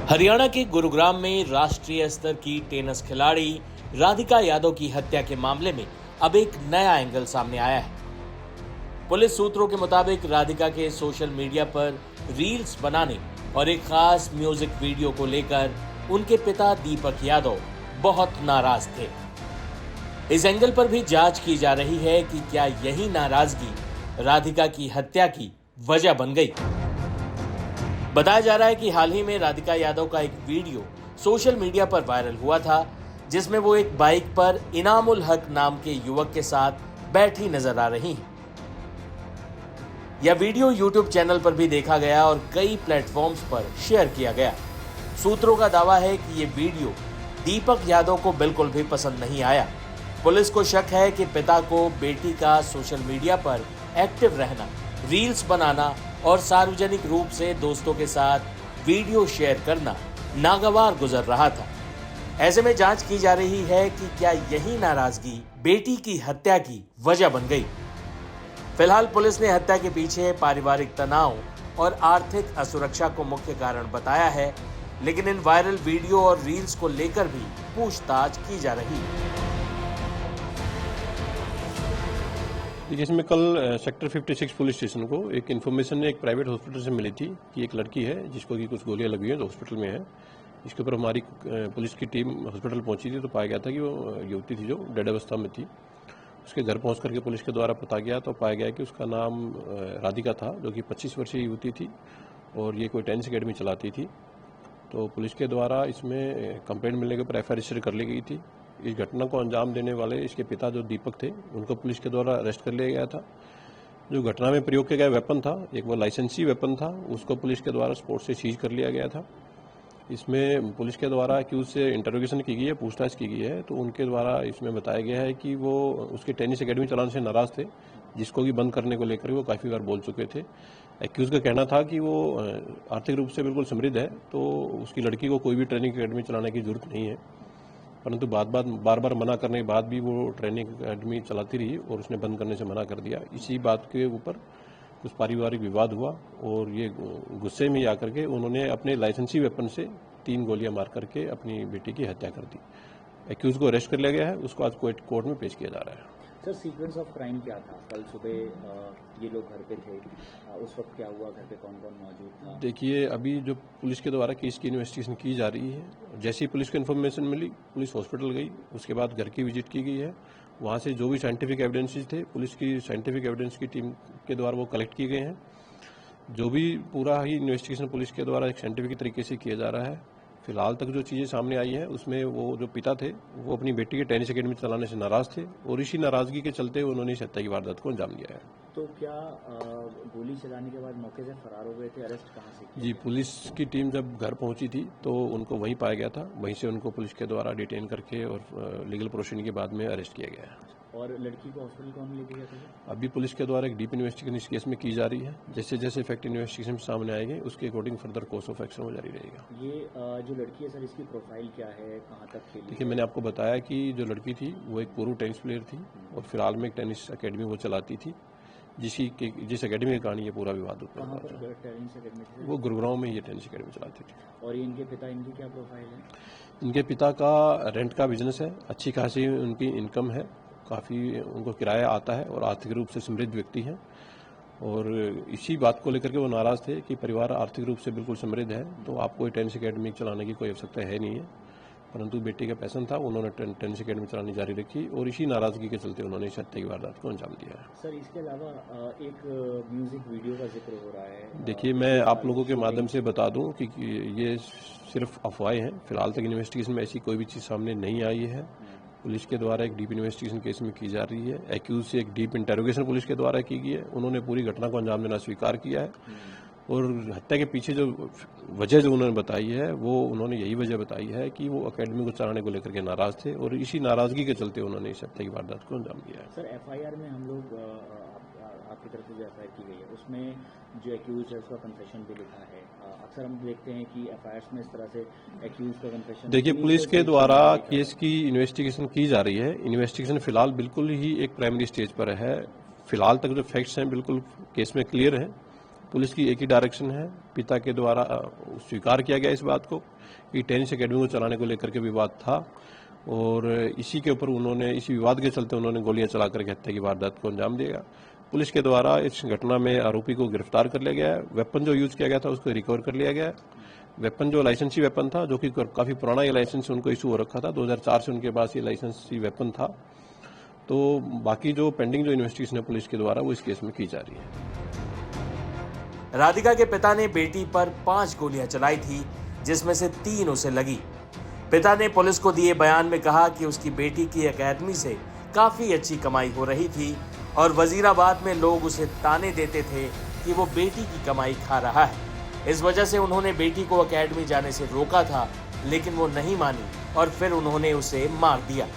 हरियाणा के गुरुग्राम में राष्ट्रीय स्तर की टेनिस खिलाड़ी राधिका यादव की हत्या के मामले में अब एक नया एंगल सामने आया है। पुलिस सूत्रों के मुताबिक राधिका के सोशल मीडिया पर रील्स बनाने और एक खास म्यूजिक वीडियो को लेकर उनके पिता दीपक यादव बहुत नाराज थे। इस एंगल पर भी जांच की जा रही है कि क्या यही नाराजगी राधिका की हत्या की वजह बन गई। बताया जा रहा है कि हाल ही में राधिका यादव का एक वीडियो सोशल मीडिया पर वायरल हुआ था, जिसमें वो एक बाइक पर इनामुल हक नाम के युवक के साथ बैठी नजर आ रही हैं। यह वीडियो YouTube चैनल पर भी देखा गया और कई प्लेटफॉर्म्स पर शेयर किया गया। सूत्रों का दावा है कि यह वीडियो दीपक यादव को बिल्कुल भी पसंद नहीं आया। पुलिस को शक है कि पिता को बेटी का सोशल मीडिया पर एक्टिव रहना, रील्स बनाना और सार्वजनिक रूप से दोस्तों के साथ वीडियो शेयर करना नागवार गुजर रहा था। ऐसे में जांच की जा रही है कि क्या यही नाराजगी बेटी की हत्या की वजह बन गई। फिलहाल पुलिस ने हत्या के पीछे पारिवारिक तनाव और आर्थिक असुरक्षा को मुख्य कारण बताया है, लेकिन इन वायरल वीडियो और रील्स को लेकर भी पूछताछ की जा रही है। इसमें कल सेक्टर 56 पुलिस स्टेशन को एक इन्फॉर्मेशन एक प्राइवेट हॉस्पिटल से मिली थी कि एक लड़की है जिसको कि कुछ गोलियां लगी हैं, तो हॉस्पिटल में है। इसके ऊपर हमारी पुलिस की टीम हॉस्पिटल पहुंची थी, तो पाया गया था कि वो युवती थी जो डेड अवस्था में थी। उसके घर पहुंच करके पुलिस के द्वारा पता गया तो पाया गया कि उसका नाम राधिका था, जो कि 25 वर्षीय युवती थी और ये कोई टेनिस अकेडमी चलाती थी। तो पुलिस के द्वारा इसमें कंप्लेंट मिलने के ऊपर FIR रजिस्टर कर ली गई थी। इस घटना को अंजाम देने वाले इसके पिता जो दीपक थे, उनको पुलिस के द्वारा अरेस्ट कर लिया गया था। जो घटना में प्रयोग किया गया वेपन था, एक वो लाइसेंसी वेपन था, उसको पुलिस के द्वारा स्पोर्ट से सीज कर लिया गया था। इसमें पुलिस के द्वारा कि उससे इंटरोगेशन की गई है, पूछताछ की गई है, तो उनके द्वारा इसमें बताया गया है कि वो उसकी टेनिस अकेडमी चलाने से नाराज थे, जिसको कि बंद करने को लेकर वो काफ़ी बार बोल चुके थे। एक्यूज का कहना था कि वो आर्थिक रूप से बिल्कुल समृद्ध है, तो उसकी लड़की को कोई भी ट्रेनिंग अकेडमी चलाने की जरूरत नहीं है, परंतु बार बार मना करने के बाद भी वो ट्रेनिंग अकेडमी चलाती रही और उसने बंद करने से मना कर दिया। इसी बात के ऊपर कुछ पारिवारिक विवाद हुआ और ये गुस्से में आकर के उन्होंने अपने लाइसेंसी वेपन से 3 गोलियां मार करके अपनी बेटी की हत्या कर दी। एक्यूज को अरेस्ट कर लिया गया है, उसको आज कोर्ट में पेश किया जा रहा है। सर, सीक्वेंस ऑफ क्राइम क्या था? कल सुबह ये लोग घर पे थे, उस वक्त क्या हुआ, घर पे कौन कौन मौजूद था? देखिए, अभी जो पुलिस के द्वारा केस की इन्वेस्टिगेशन की जा रही है, जैसे ही पुलिस को इन्फॉर्मेशन मिली, पुलिस हॉस्पिटल गई, उसके बाद घर की विजिट की गई है। वहाँ से जो भी साइंटिफिक एविडेंसेस थे, पुलिस की साइंटिफिक एविडेंस की टीम के द्वारा वो कलेक्ट किए गए हैं। जो भी पूरा ही इन्वेस्टिगेशन पुलिस के द्वारा एक साइंटिफिक तरीके से किया जा रहा है। फिलहाल तक जो चीज़ें सामने आई हैं उसमें वो जो पिता थे वो अपनी बेटी के टेनिस अकेडमी चलाने से नाराज थे और इसी नाराजगी के चलते उन्होंने इस हत्या की वारदात को अंजाम दिया है। तो क्या गोली चलाने के बाद मौके से फरार हो गए थे? अरेस्ट कहाँ से किया? जी, पुलिस की टीम जब घर पहुंची थी तो उनको वहीं पाया गया था, वहीं से उनको पुलिस के द्वारा डिटेन करके और लीगल प्रोसीडिंग के बाद में अरेस्ट किया गया है। और लड़की को हॉस्पिटल कौन लेके गया था? अभी पुलिस के द्वारा एक डीप इन्वेस्टिगेशन इस केस में की जा रही है। जैसे जैसे फैक्ट इन्वेस्टिगेशन सामने आएंगे उसके according further course of action वो जारी रहेगा। ये जो लड़की है सर, इसकी प्रोफाइल क्या है, कहाँ तक खेली? देखिए, मैंने आपको बताया कि जो लड़की थी वो एक पूर्व टेनिस प्लेयर थी और फिलहाल में एक टेनिस अकेडमी वो चलाती थी, जिस अकेडमी के कारण ये पूरा विवाद होता है। वो गुरुग्राम में ये टेनिस अकेडमी चलाती थी। और ये इनके पिता, इनकी क्या प्रोफाइल है? इनके पिता का रेंट का बिजनेस है, अच्छी खासी उनकी इनकम है, काफ़ी उनको किराया आता है और आर्थिक रूप से समृद्ध व्यक्ति हैं। और इसी बात को लेकर के वो नाराज थे कि परिवार आर्थिक रूप से बिल्कुल समृद्ध है, तो आपको टेनिस अकेडमी चलाने की कोई आवश्यकता है नहीं है, परंतु बेटी का पैशन था, उन्होंने टेनिस अकेडमी चलानी जारी रखी और इसी नाराजगी के चलते उन्होंने इस हत्या की वारदात को अंजाम दिया है। सर, इसके अलावा एक म्यूजिक वीडियो का जिक्र हो रहा है। देखिए, मैं आप लोगों के माध्यम से बता दूं कि ये सिर्फ अफवाहें हैं। फिलहाल तक इन्वेस्टिगेशन में ऐसी कोई भी चीज़ सामने नहीं आई है। पुलिस के द्वारा एक डीप इन्वेस्टिगेशन केस में की जा रही है। एक्यूज से एक डीप इंटेरोगेशन पुलिस के द्वारा की गई है। उन्होंने पूरी घटना को अंजाम देना स्वीकार किया है और हत्या के पीछे जो वजह जो उन्होंने बताई है वो उन्होंने यही वजह बताई है कि वो अकेडमी को चलाने को लेकर के नाराज थे और इसी नाराजगी के चलते उन्होंने इस हत्या की वारदात को अंजाम दिया है। सर, FIR में हम लोग आपकी तरफ से जो FIR की गई है उसमें जो एक्यूज है उसका कन्फेशन भी लिखा है। अक्सर हम देखते हैं कि FIRs में इस तरह से एक्यूज का कन्फेशन। देखिए, पुलिस के द्वारा केस की इन्वेस्टिगेशन की जा रही है। इन्वेस्टिगेशन फिलहाल बिल्कुल ही एक प्राइमरी स्टेज पर है। फिलहाल तक जो फैक्ट्स हैं बिल्कुल केस में क्लियर हैं। पुलिस की एक ही डायरेक्शन है, पिता के द्वारा स्वीकार किया गया इस बात को कि टेनिस एकेडमी को चलाने को लेकर के विवाद था और इसी के ऊपर उन्होंने, इसी विवाद के चलते उन्होंने गोलियां चला करके हत्या की वारदात को अंजाम दिया। पुलिस के द्वारा इस घटना में आरोपी को गिरफ्तार कर लिया गया है। वेपन जो यूज किया गया था उसको रिकवर कर लिया गया है। वेपन जो लाइसेंसी वेपन था, जो कि काफी पुराना ये लाइसेंस उनको इशू हो रखा था, 2004 से उनके पास ये लाइसेंसी वेपन था। तो बाकी जो पेंडिंग जो इन्वेस्टिगेशन है पुलिस के द्वारा वो इस केस में की जा रही है। राधिका के पिता ने बेटी पर 5 गोलियां चलाई थी, जिसमें से 3 उसे लगी। पिता ने पुलिस को दिए बयान में कहा कि उसकी बेटी की एकेडमी से काफी अच्छी कमाई हो रही थी और वजीराबाद में लोग उसे ताने देते थे कि वो बेटी की कमाई खा रहा है। इस वजह से उन्होंने बेटी को एकेडमी जाने से रोका था, लेकिन वो नहीं मानी और फिर उन्होंने उसे मार दिया।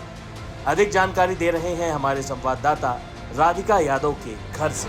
अधिक जानकारी दे रहे हैं हमारे संवाददाता राधिका यादव के घर से।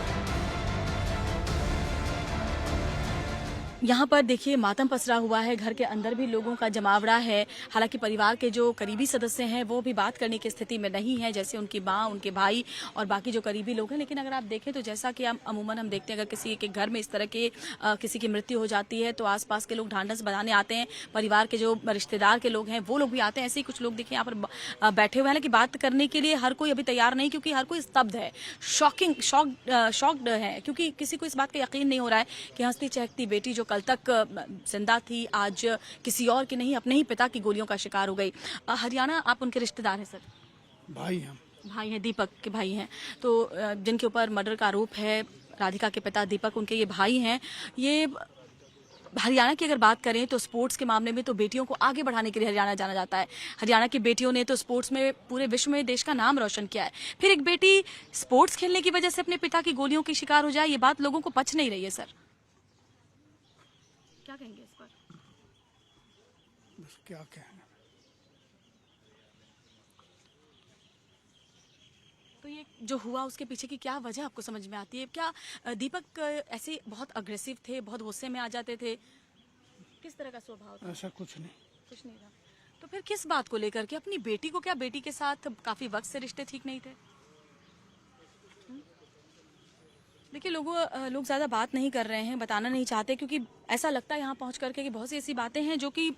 यहाँ पर देखिए मातम पसरा हुआ है, घर के अंदर भी लोगों का जमावड़ा है। हालांकि परिवार के जो करीबी सदस्य हैं वो भी बात करने की स्थिति में नहीं है, जैसे उनकी माँ, उनके भाई और बाकी जो करीबी लोग हैं। लेकिन अगर आप देखें तो जैसा कि अमूमन हम देखते हैं, अगर किसी के घर में इस तरह के किसी की मृत्यु हो जाती है तो आसपास के लोग ढांढस बनाने आते हैं। परिवार के जो रिश्तेदार के लोग हैं वो लोग भी आते हैं। ऐसे ही कुछ लोग देखिए यहाँ पर बैठे हुए हैं, लेकिन बात करने के लिए हर कोई अभी तैयार नहीं, क्योंकि हर कोई स्तब्ध है, शॉक्ड है, क्योंकि किसी को इस बात का यकीन नहीं हो रहा है कि हंसती चहकती बेटी जो कल तक जिंदा थी आज किसी और की नहीं, अपने ही पिता की गोलियों का शिकार हो गई। हरियाणा, आप उनके रिश्तेदार हैं? सर भाई हैं, दीपक के भाई हैं, तो जिनके ऊपर मर्डर का आरोप है। राधिका के पिता दीपक, उनके ये भाई हैं। ये हरियाणा की अगर बात करें तो स्पोर्ट्स के मामले में तो बेटियों को आगे बढ़ाने के लिए हरियाणा जाना जाता है। हरियाणा की बेटियों ने तो स्पोर्ट्स में पूरे विश्व में देश का नाम रोशन किया है। फिर एक बेटी स्पोर्ट्स खेलने की वजह से अपने पिता की गोलियों की शिकार हो जाए, ये बात लोगों को पच नहीं रही है। सर क्या कहेंगे इस पर? बस क्या कहना। तो ये जो हुआ उसके पीछे की क्या वजह आपको समझ में आती है? क्या दीपक ऐसे बहुत अग्रेसिव थे, बहुत गुस्से में आ जाते थे? किस तरह का स्वभाव था? ऐसा कुछ नहीं था। तो फिर किस बात को लेकर के अपनी बेटी को, क्या बेटी के साथ काफी वक्त से रिश्ते ठीक नहीं थे? देखिए लोग ज़्यादा बात नहीं कर रहे हैं, बताना नहीं चाहते, क्योंकि ऐसा लगता है यहाँ पहुँच करके कि बहुत सी ऐसी बातें हैं जो कि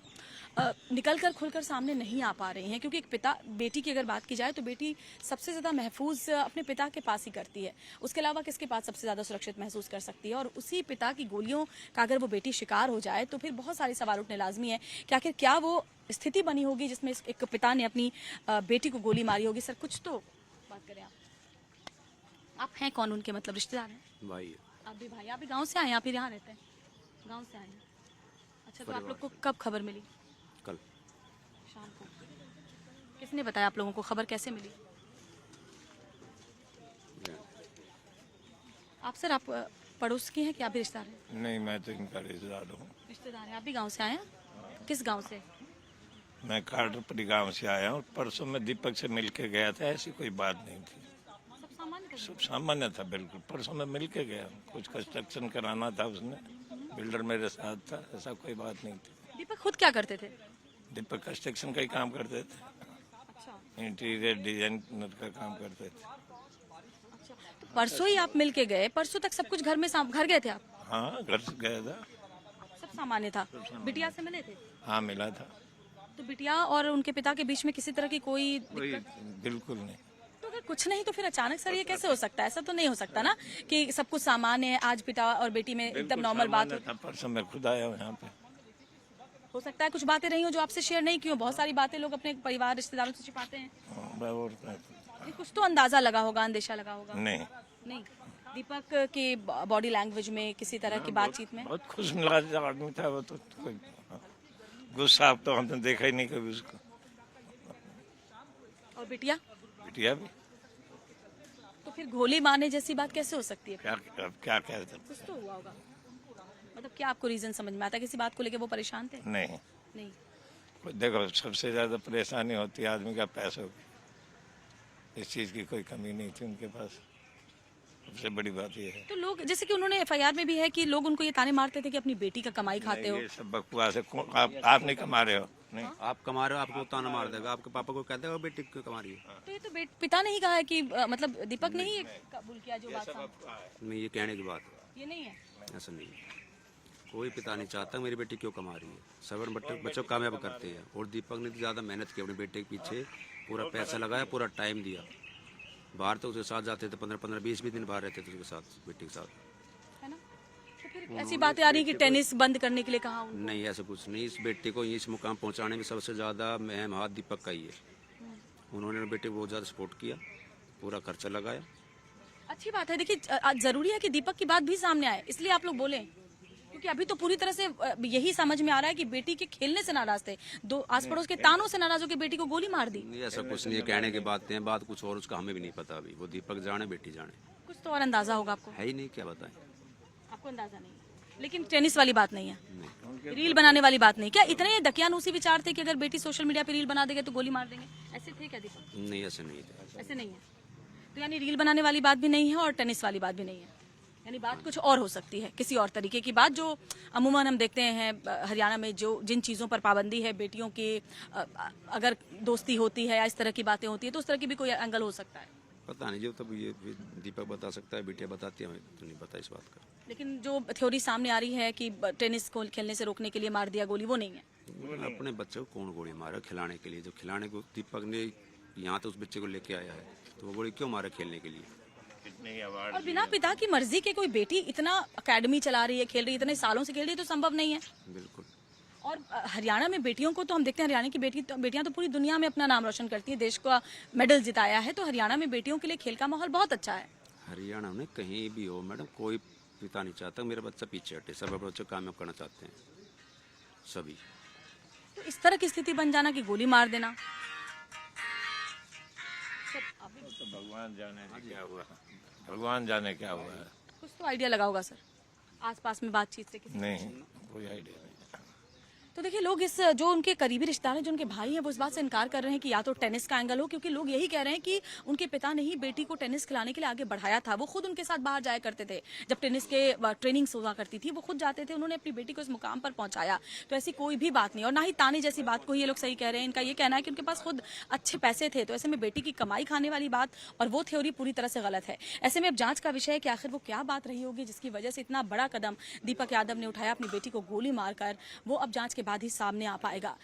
निकल कर खुलकर सामने नहीं आ पा रही हैं। क्योंकि एक बेटी की अगर बात की जाए तो बेटी सबसे ज़्यादा महफूज अपने पिता के पास ही करती है। उसके अलावा किसके पास सबसे ज़्यादा सुरक्षित महसूस कर सकती है? और उसी पिता की गोलियों का अगर वो बेटी शिकार हो जाए तो फिर बहुत सारे सवाल उठने लाजमी है कि आखिर क्या वो स्थिति बनी होगी जिसमें एक पिता ने अपनी बेटी को गोली मारी होगी। सर कुछ तो बात करें आप हैं कौन उनके, मतलब रिश्तेदार हैं? भाई। आप भी भाई, आप भी गांव से आए? आप यहाँ रहते हैं? गांव से आए हैं। अच्छा, तो आप लोग को कब खबर मिली? कल शाम को। किसने बताया आप लोगों को? खबर कैसे मिली? आप सर, आप पड़ोस के हैं कि आप भी रिश्तेदार हैं? नहीं, मैं तो इनका रिश्तेदार हूँ। रिश्तेदार हैं? आप भी गांव से आए हैं? किस गांव से? मैं काटरपरी गांव से आया हूँ। परसों मैं दीपक से मिल के गया था, ऐसी कोई बात नहीं थी, सब सामान्य था बिल्कुल। परसों मैं मिल के गया, कुछ कंस्ट्रक्शन कराना था, उसने बिल्डर मेरे साथ था, ऐसा कोई बात नहीं थी। दीपक खुद क्या करते थे? दीपक कंस्ट्रक्शन का ही काम करते थे। अच्छा, इंटीरियर डिजाइनर का काम करते थे। अच्छा, तो परसों ही आप मिल के गए? परसों तक सब कुछ घर में घर गए थे आप? हाँ, घर से गया था, सब सामान्य था। बिटिया से मिले थे? हाँ, मिला था। तो बिटिया और उनके पिता के बीच में किसी तरह की कोई बिल्कुल नहीं। तो अगर कुछ नहीं तो फिर अचानक सर ये कैसे हो सकता है? ऐसा तो नहीं हो सकता ना कि सब कुछ सामान्य है, आज पिता और बेटी में एकदम नॉर्मल बात हो। परसों मैं खुद आया हूँ यहाँ पे। हो सकता है कुछ बातें रही हो जो आपसे शेयर नहीं की हो। बहुत सारी बातें लोग अपने परिवार रिश्तेदारों से छिपाते हैं। कुछ तो अंदाजा लगा होगा, अंदेशा लगा होगा? नहीं। दीपक की बॉडी लैंग्वेज में, किसी तरह की बातचीत में बहुत खुश मिजाज आदमी था वो, तो कोई गुस्सा अब तो हमने देखा ही नहीं कभी उसको। और बिटिया भी तो फिर गोली मारने जैसी बात कैसे हो सकती है? क्या कहते? कुछ तो हुआ होगा। मतलब क्या आपको रीजन समझ में आता है? किसी बात को लेके वो परेशान थे? नहीं। देखो, सबसे ज्यादा परेशानी होती है आदमी का पैसों की। इस चीज की कोई कमी नहीं थी उनके पास, सबसे बड़ी बात ये है। तो लोग, जैसे कि उन्होंने एफआईआर में भी है कि लोग उनको ये ताने मारते थे कि अपनी बेटी का कमाई खाते हो। ये सब बकवास है। आप नहीं कमा रहे हो? नहीं, आप कमा रहे हो, आपको ताना मार देगा, आपके पापा को कहते हो बेटी क्यों कमा रही है? तो ये तो पिता ने ही कहा है कि मतलब दीपक ने ही कबूल किया जो बात था। नहीं, ये कहने की बात है। ये नहीं है। ऐसा नहीं है। कोई पिता नहीं चाहता मेरी बेटी क्यों कमा रही है, सब बच्चों को कामयाब करते हैं। और दीपक ने तो ज़्यादा मेहनत की अपने बेटे के पीछे, पूरा पैसा लगाया, पूरा टाइम दिया। बाहर तो उसके साथ जाते थे, 15-15, 20-20 दिन बाहर रहते थे उसके साथ, बेटी के साथ। है ना? तो फिर ऐसी बातें आ रही है कि टेनिस बंद करने के लिए कहा उनको। नहीं, ऐसा कुछ नहीं। इस बेटे को इस मुकाम पहुंचाने में सबसे ज़्यादा अहम हाथ दीपक का ही है। उन्होंने बेटे को बहुत ज़्यादा सपोर्ट किया, पूरा खर्चा लगाया। अच्छी बात है। देखिए जरूरी है कि दीपक की बात भी सामने आए, इसलिए आप लोग बोले, क्योंकि अभी तो पूरी तरह से यही समझ में आ रहा है कि बेटी के खेलने से नाराज थे, दो आस पड़ोस के तानों से नाराज होकर बेटी को गोली मार दी। नहीं, ऐसा कुछ नहीं है, कहने की बातें हैं, बात कुछ और, उसका हमें भी नहीं पता। अभी वो दीपक जाने, बेटी जाने, कुछ तो और अंदाजा होगा आपको। है ही नहीं, क्या बताएं। आपको अंदाजा नहीं है, लेकिन टेनिस वाली बात नहीं है, नहीं, रील बनाने वाली बात नहीं। क्या इतने दकियानूसी विचार थे कि अगर बेटी सोशल मीडिया पे रील बना देगा तो गोली मार देंगे, ऐसे थे क्या दीपक? नहीं, ऐसा नहीं था। ऐसे नहीं है। तो यानी रील बनाने वाली बात भी नहीं है और टेनिस वाली बात भी नहीं है, यानी बात कुछ और हो सकती है, किसी और तरीके की बात, जो अमूमन हम देखते हैं हरियाणा में जो जिन चीज़ों पर पाबंदी है, बेटियों की अगर दोस्ती होती है या इस तरह की बातें होती है तो उस तरह की भी कोई एंगल हो सकता है। पता नहीं, जो तब ये दीपक बता सकता है, बेटियां बताती हैं, हमें तो नहीं पता इस बात का। लेकिन जो थ्योरी सामने आ रही है कि टेनिस को खेलने से रोकने के लिए मार दिया गोली, वो नहीं है। अपने बच्चे को कौन गोली मारा खिलाने के लिए? जो खिलाने को दीपक ने यहाँ तो उस बच्चे को लेके आया है, तो वो गोली क्यों मारा खेलने के लिए? कितने अवार्ड और बिना पिता की मर्जी के कोई बेटी इतना अकेडमी चला रही है, खेल रही है, इतने सालों से खेल रही है, तो संभव नहीं है। बिल्कुल। और हरियाणा में बेटियों को तो हम देखते हैं, हरियाणा की बेटियां तो पूरी दुनिया में अपना नाम रोशन करती हैं, देश का मेडल जिताया है, तो हरियाणा में बेटियों के लिए खेल का माहौल बहुत अच्छा है। हरियाणा में कहीं भी हो मैडम, कोई पिता नहीं चाहता मेरा बच्चा पीछे हटे, सब अपने बच्चे कामयाब करना चाहते हैं सभी। तो इस तरह की स्थिति बन जाना कि गोली मार देना, तो भगवान जाने क्या हुआ, भगवान जाने क्या हुआ है। कुछ तो आइडिया लगा होगा सर, आसपास में बातचीत से किसी। नहीं, कोई आइडिया नहीं। तो देखिए लोग इस जो उनके करीबी रिश्तेदार हैं, जो उनके भाई हैं, वो इस बात से इनकार कर रहे हैं कि या तो टेनिस का एंगल हो, क्योंकि लोग यही कह रहे हैं कि उनके पिता ने ही बेटी को टेनिस खिलाने के लिए आगे बढ़ाया था। वो खुद उनके साथ बाहर जाया करते थे, जब टेनिस के ट्रेनिंग हुआ करती थी वो खुद जाते थे, उन्होंने अपनी बेटी को इस मुकाम पर पहुंचाया। तो ऐसी कोई भी बात नहीं, और ना ही ताने जैसी बात को ही ये लोग सही कह रहे हैं। इनका ये कहना है कि उनके पास खुद अच्छे पैसे थे, तो ऐसे में बेटी की कमाई खाने वाली बात और वो थ्योरी पूरी तरह से गलत है। ऐसे में अब जांच का विषय है कि आखिर वो क्या बात रही होगी जिसकी वजह से इतना बड़ा कदम दीपक यादव ने उठाया, अपनी बेटी को गोली मारकर। वो अब जांच के बाद ही सामने आ पाएगा।